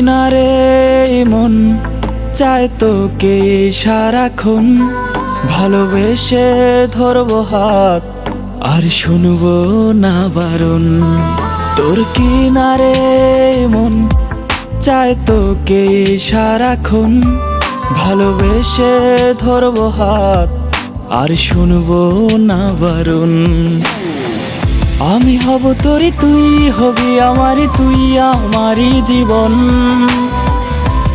কিনারে মন চায় তোকে সারাক্ষণ, ভালোবেসে ধরবো হাত আর শুনবো না বারণ। তোর কিনারে মন চায় তোকে সারাক্ষণ, ভালোবেসে ধরবো হাত আর শুনবো না বারণ। আমি হব তোরই, তুই হবি আমারই, তুই আমারই জীবন।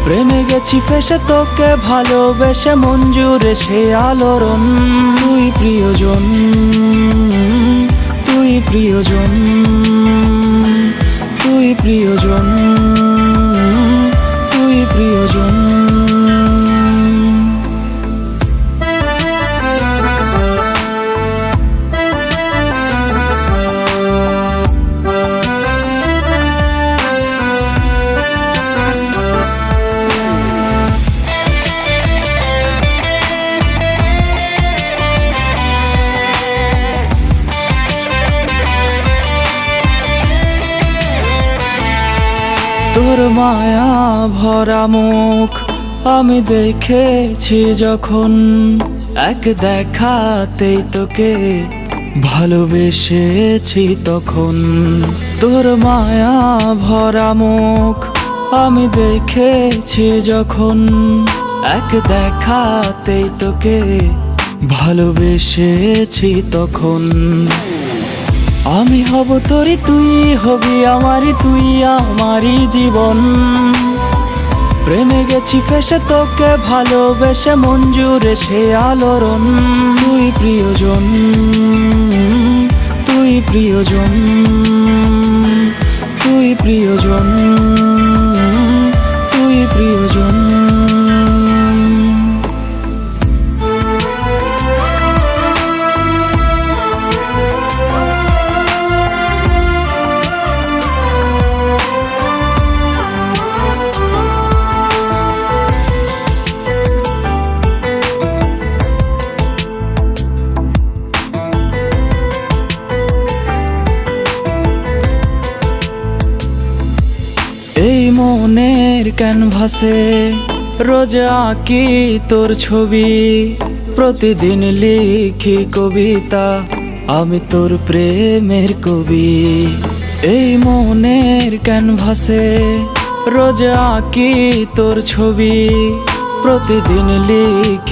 প্রেমে গেছি ফেসে তোকে ভালোবেসে, মন জুড়ে সে আলোড়ন। তুই প্রিয়জন, তুই প্রিয়জন, তুই প্রিয়জন, তুই প্রিয়জন। তোর মায়া ভরা মুখ আমি দেখেছি যখন, এক দেখাতেই তোকে ভালোবেসেছি তখন। তোর মায়া ভরা মুখ আমি দেখেছি যখন, এক দেখাতেই তোকে ভালোবেসেছি তখন। আমি হব তোরই, তুই হবি আমারই, তুই আমারই জীবন। প্রেমে গেছি ফেসে তোকে ভালোবেসে, মন জুড়ে সে আলোড়ন। তুই প্রিয়জন, তুই প্রিয়জন, তুই প্রিয়জন, তুই প্রিয়জন। এই মনের ক্যানভাসে রোজ আঁকি তোর ছবি, প্রতিদিন লিখি কবিতা আমি তোর প্রেমের কবি। এই মনের ক্যানভাসে রোজ আঁকি তোর ছবি, প্রতিদিন লিখি